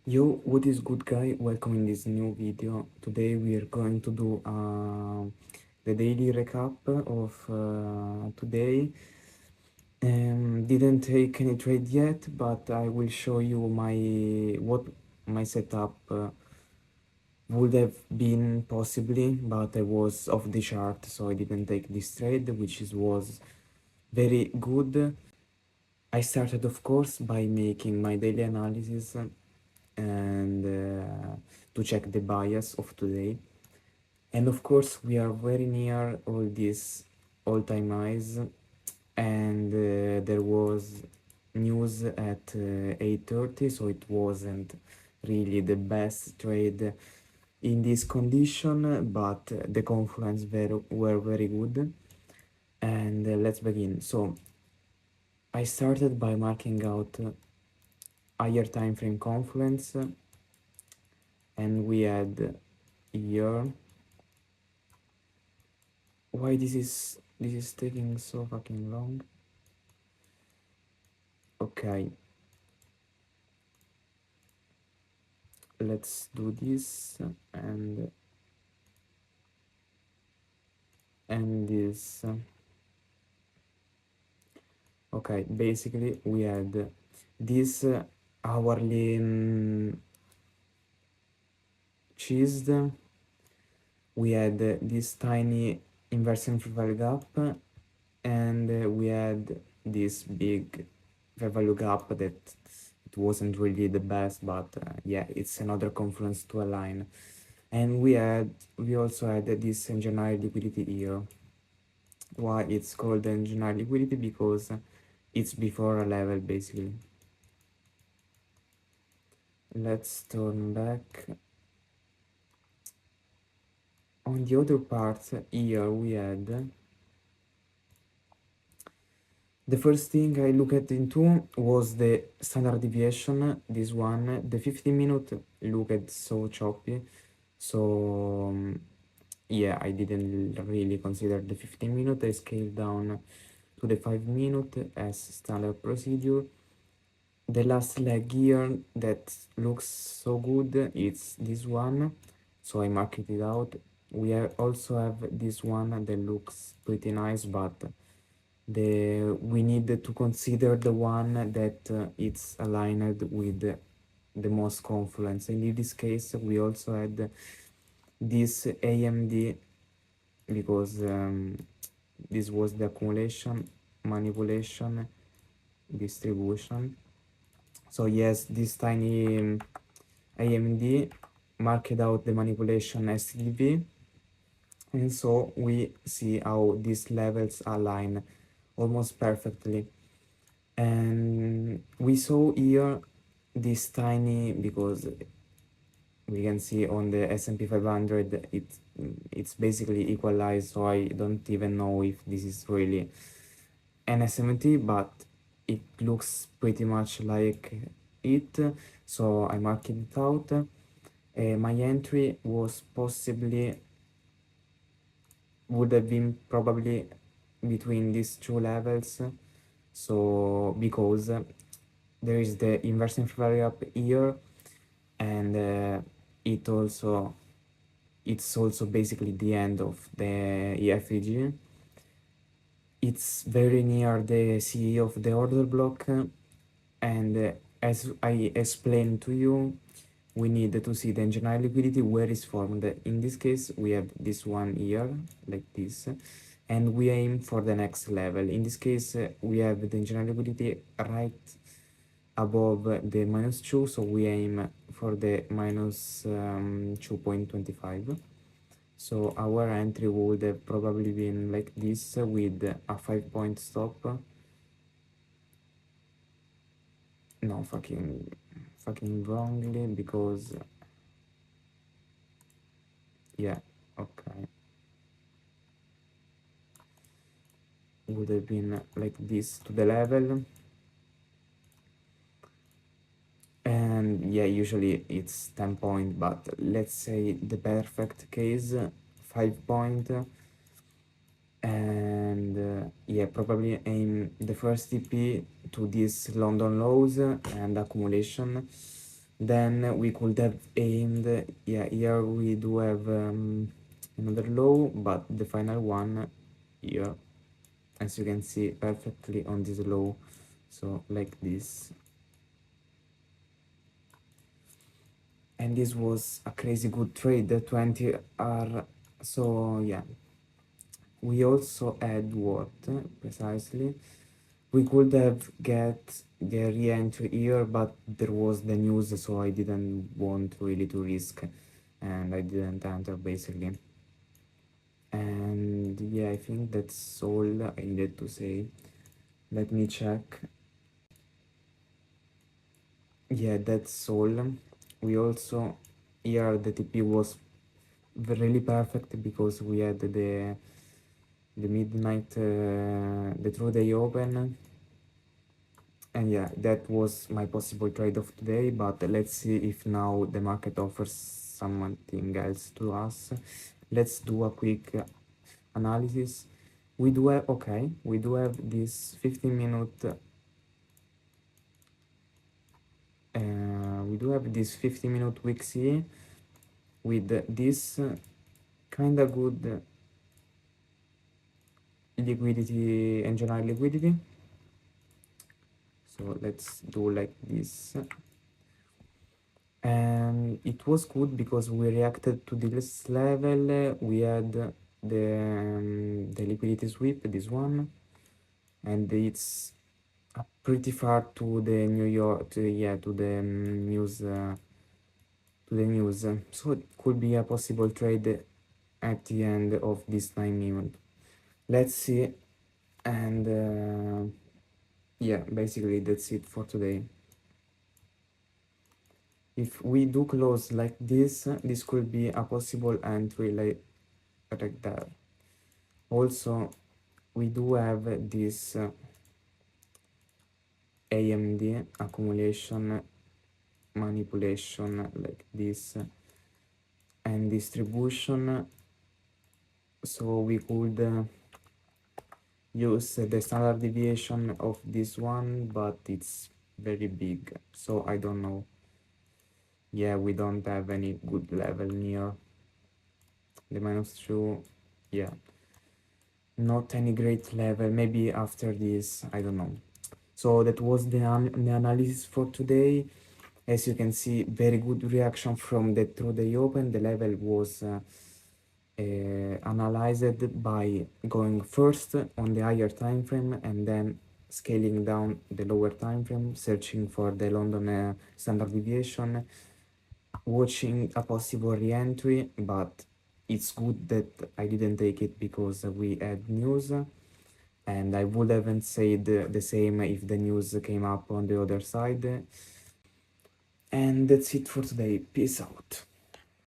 Yo, what is good, guy? Welcome in this new video. Today we are going to do the daily recap of today. Didn't take any trade yet, but I will show you what my setup would have been possibly, but I was off the chart, so I didn't take this trade, was very good. I started, of course, by making my daily analysis and to check the bias of today. And of course, we are very near all these all-time highs, and there was news at 8:30, so it wasn't really the best trade in this condition, but the confluence were very good. And let's begin. So I started by marking out higher time frame confluence, and we had here. Why this is taking so fucking long? Okay, let's do this and this. Okay, basically we had this hourly cheesed. We had this tiny inversion fair value gap, and we had this big fair value gap that it wasn't really the best, but yeah, it's another confluence to align. And we also had this engineering liquidity here. Why it's called engineering liquidity? Because it's before a level, basically. Let's turn back. On the other part here we had the first thing I looked into was the standard deviation. This one, the 15-minute looked so choppy, so yeah, I didn't really consider the 15-minute. I scaled down to the 5-minute as standard procedure. The last leg here that looks so good, it's this one, so I marked it out. We also have this one that looks pretty nice, but we need to consider the one that it's aligned with the most confluence. And in this case, we also had this AMD because this was the accumulation, manipulation, distribution. So yes, this tiny AMD marked out the manipulation STDV, and so we see how these levels align almost perfectly. And we saw here this tiny, because we can see on the S&P 500 it's basically equalized, so I don't even know if this is really an SMT, but it looks pretty much like it, so I marked it out. My entry was possibly would have been probably between these two levels, so because there is the inversion flare up here, and it's also basically the end of the EFEG. It's very near the CE of the order block, and as I explained to you, we need to see the engineering liquidity where it's formed. In this case, we have this one here, like this, and we aim for the next level. In this case, we have the engineering liquidity right above the -2, so we aim for the minus 2.25. So our entry would have probably been like this with a 5-point stop. No, fucking wrongly, because yeah, okay, would have been like this to the level. And yeah, usually it's 10-point, but let's say the perfect case 5-point. And yeah, probably aim the first TP to these London lows and accumulation, Then we could have aimed, yeah, here we do have another low, but the final one here, as you can see, perfectly on this low, so like this. And this was a crazy good trade, the 20 are, so yeah. We also had what, precisely? We could have get the re-entry here, but there was the news, so I didn't want really to risk, and I didn't enter basically. And yeah, I think that's all I needed to say. Let me check. Yeah, that's all. We also, here the TP was really perfect because we had the midnight, the true day open. And yeah, that was my possible trade of today, but let's see if now the market offers something else to us. Let's do a quick analysis. We do have, okay, we do have this 15-minute, we do have this 50-minute week C with this kind of good liquidity and general liquidity. So let's do like this. And it was good because we reacted to this level. We had the liquidity sweep, this one, and it's pretty far to the New York, to, yeah, to the news, So it could be a possible trade at the end of this 9 minute. Let's see, and yeah, basically that's it for today. If we do close like this could be a possible entry like that. Also, we do have this AMD accumulation manipulation like this and distribution, so we could use the standard deviation of this one, but it's very big, so I don't know. Yeah, we don't have any good level near the -2. Yeah, not any great level. Maybe after this, I don't know. So that was the analysis for today. As you can see, very good reaction from the through the open. The level was analyzed by going first on the higher time frame and then scaling down the lower time frame, searching for the London standard deviation, watching a possible re-entry, but it's good that I didn't take it because we had news, and I would haven't said the same if the news came up on the other side. And that's it for today. Peace out.